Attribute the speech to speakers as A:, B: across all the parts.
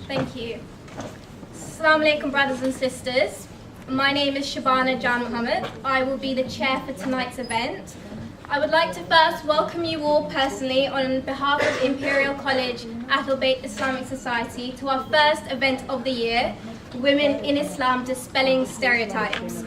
A: Thank you. Assalamu alaikum, brothers and sisters. My name is Janmohamed. I will be the chair for tonight's event. I would like to first welcome you all personally on behalf of Imperial College Islamic Society to our first event of the year, Women in Islam Dispelling Stereotypes.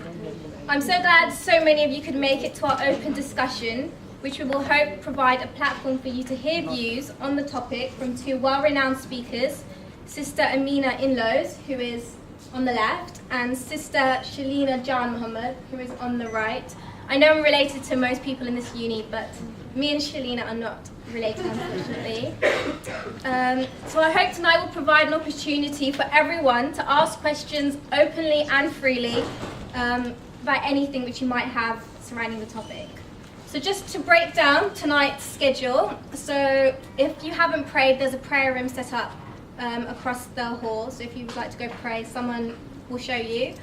A: I'm so glad so many of you could make it to our open discussion, which we will hope provide a platform for you to hear views on the topic from two well-renowned speakers, Sister Amina Inloes, who is on the left, and Sister Shelina Janmohamed, who is on the right. I know I'm related to most people in this uni, but me and Shelina are not related, unfortunately. So I hope tonight will provide an opportunity for everyone to ask questions openly and freely about anything which you might have surrounding the topic. So just to break down tonight's schedule, so if you haven't prayed, there's a prayer room set up across the hall, so if you would like to go pray, someone will show you.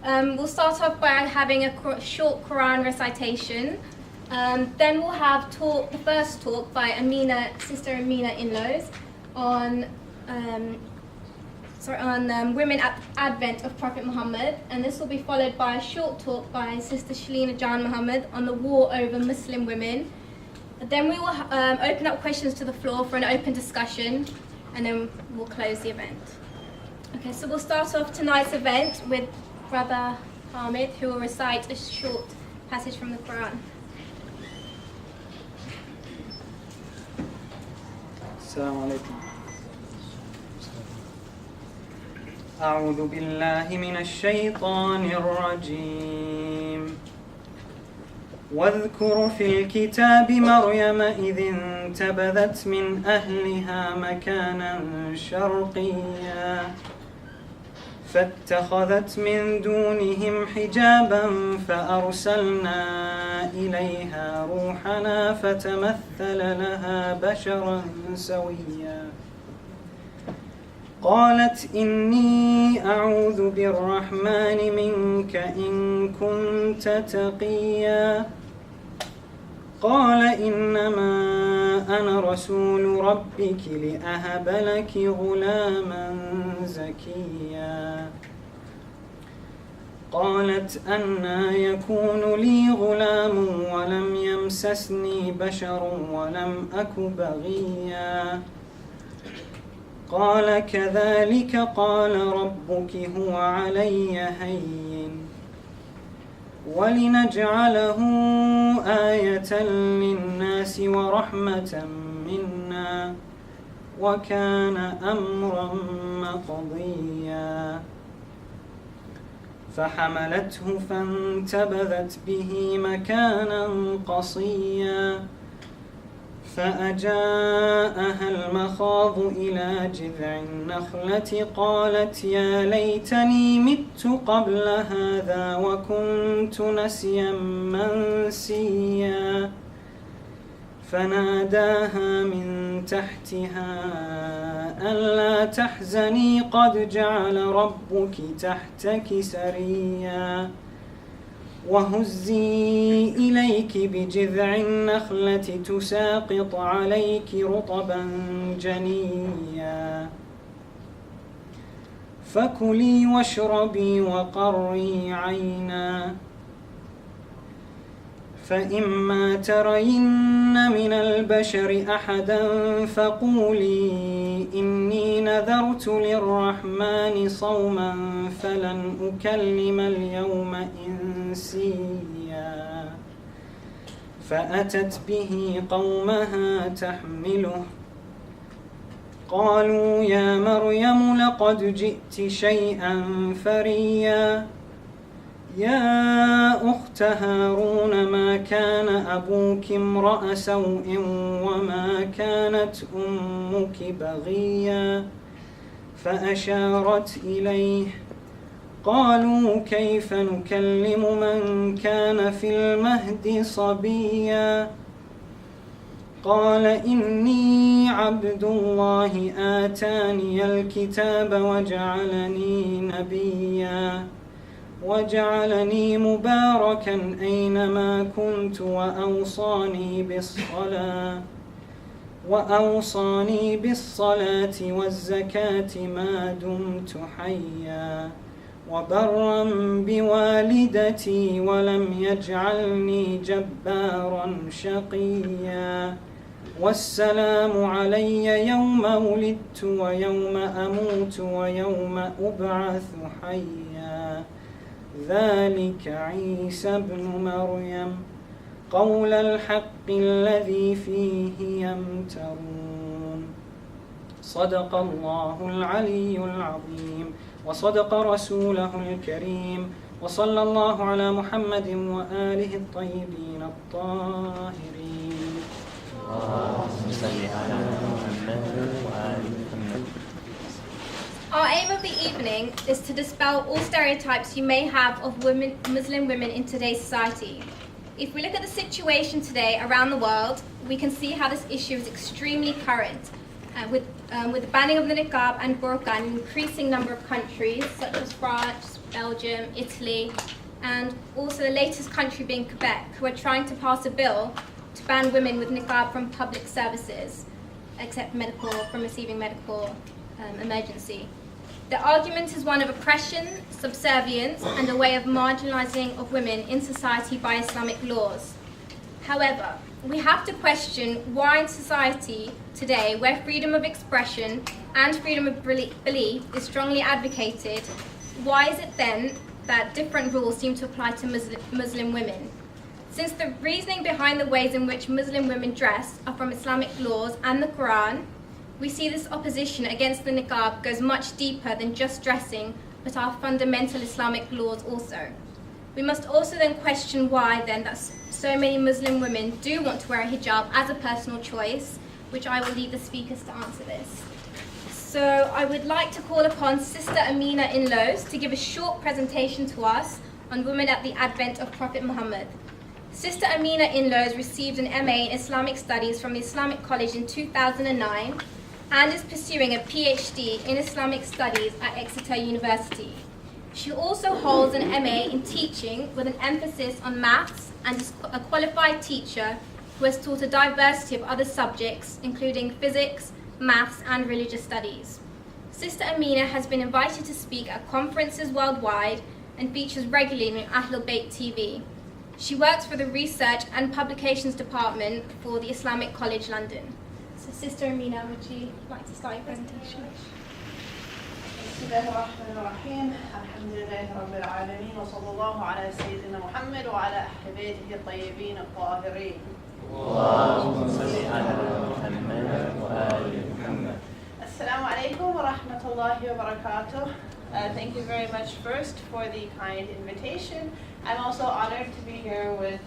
A: We'll start off by having a short Quran recitation. Then we'll have the first talk by Sister Amina Inloes on women at Advent of Prophet Muhammad, and this will be followed by a short talk by Sister Shelina Janmohamed on the war over Muslim women. Then we will open up questions to the floor for an open discussion, and then we'll close the event. Okay, so we'll start off tonight's event with Brother Hamid, who will recite a short passage from the Quran.
B: Assalamu alaikum. أعوذ بالله من الشيطان الرجيم. واذكر في الكتاب مريم إذ انتبذت من أهلها مكانا شرقيا فاتخذت من دونهم حجابا فأرسلنا إليها روحنا فتمثل لها بشرا سويا قالت إني أعوذ بالرحمن منك إن كنت تقيا قال إنما أنا رسول ربك لأهب لك غلاما زكيا قالت أنى يكون لي غلام ولم يمسسني بشر ولم أك بغيا قال كذلك قال ربك هو علي هين ولنجعله آية للناس ورحمة منا وكان أمرا مقضيا فحملته فانتبذت به مكانا قصيا فأجاءها المخاض إلى جذع النخلة قالت يا ليتني مت قبل هذا وكنت نسيا منسيا فناداها من تحتها ألا تحزني قد جعل ربك تحتك سريا وهزي إليك بجذع النخلة تساقط عليك رطبا جنيا فكلي واشربي وقري عينا فإما ترين من البشر أحدا فقولي إني نذرت للرحمن صوما فلن أكلم اليوم إنسيا فأتت به قومها تحمله قالوا يا مريم لقد جئت شيئا فريا يا أخت هارون ما كان أبوك امرأ سوء وما كانت أمك بغيا فأشارت إليه قالوا كيف نكلم من كان في المهد صبيا قال إني عبد الله آتاني الكتاب وجعلني نبيا وجعلني مباركا أينما كنت وأوصاني بالصلاة وأوصاني بالصلاة والزكاة ما دمت حيا وبرا بوالدتي ولم يجعلني جبارا شقيا والسلام علي يوم ولدت ويوم أموت ويوم أبعث حيا ذلك عيسى ابن مريم قول الحق الذي فيه يمترون صدق الله العلي العظيم وصدق رسوله الكريم وصلى الله على محمد وآله الطيبين الطاهرين.
C: اللهم صل على محمد وآل محمد.
A: Our aim of the evening is to dispel all stereotypes you may have of Muslim women in today's society. If we look at the situation today around the world, we can see how this issue is extremely current, with the banning of the niqab and burqa in an increasing number of countries, such as France, Belgium, Italy, and also the latest country being Quebec, who are trying to pass a bill to ban women with niqab from public services, except from receiving medical emergency. The argument is one of oppression, subservience, and a way of marginalizing of women in society by Islamic laws. However, we have to question why in society today, where freedom of expression and freedom of belief is strongly advocated, why is it then that different rules seem to apply to Muslim women? Since the reasoning behind the ways in which Muslim women dress are from Islamic laws and the Quran, we see this opposition against the niqab goes much deeper than just dressing, but our fundamental Islamic laws also. We must also then question why then that so many Muslim women do want to wear a hijab as a personal choice, which I will leave the speakers to answer this. So I would like to call upon Sister Amina Inloes to give a short presentation to us on women at the advent of Prophet Muhammad. Sister Amina Inloes received an MA in Islamic Studies from the Islamic College in 2009 and is pursuing a PhD in Islamic Studies at Exeter University. She also holds an MA in teaching with an emphasis on maths and is a qualified teacher who has taught a diversity of other subjects, including physics, maths, and religious studies. Sister Amina has been invited to speak at conferences worldwide and features regularly on Ahlul Bayt TV. She works for the Research and Publications Department for the Islamic College London. So Sister Amina, would you like to start your presentation?
D: بسم الله الرحمن الرحيم الحمد لله رب العالمين وصلى الله على سيدنا محمد وعلى أهل بيته الطيبين الطاهرين.
C: اللهم صل على محمد وآل محمد.
D: Assalamu alaikum wa rahmatullahi wa barakatuh. Thank you very much first for the kind invitation. I'm also honored to be here with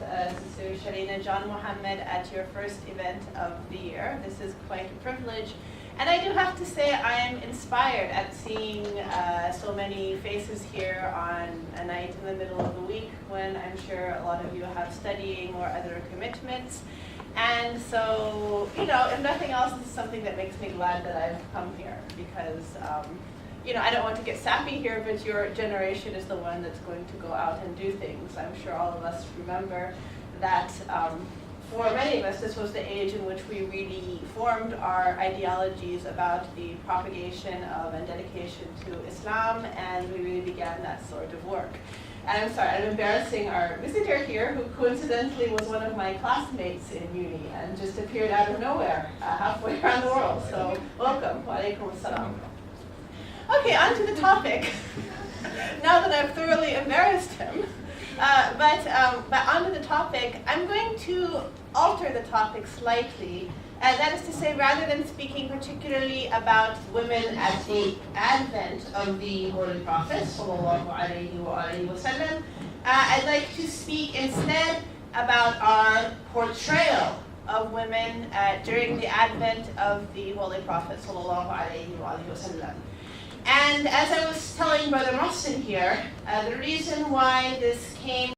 D: Sister Shelina, Janmohamed at your first event of the year. This is quite a privilege. And I do have to say I am inspired at seeing so many faces here on a night in the middle of the week when I'm sure a lot of you have studying or other commitments. And so, you know, if nothing else, this is something that makes me glad that I've come here because, you know, I don't want to get sappy here, but your generation is the one that's going to go out and do things. I'm sure all of us remember that for many of us, this was the age in which we really formed our ideologies about the propagation of and dedication to Islam, and we really began that sort of work. And I'm sorry, I'm embarrassing our visitor here, who coincidentally was one of my classmates in uni and just appeared out of nowhere halfway around the world. So welcome. Wa alaikum assalam. Okay, on to the topic. Now that I've thoroughly embarrassed him. But onto the topic, I'm going to alter the topic slightly. That is to say, rather than speaking particularly about women at the advent of the Holy Prophet, sallallahu alaihi wasallam, I'd like to speak instead about our portrayal of women during the advent of the Holy Prophet, sallallahu alaihi wasallam. And as I was telling Brother Mohsin here, the reason why this came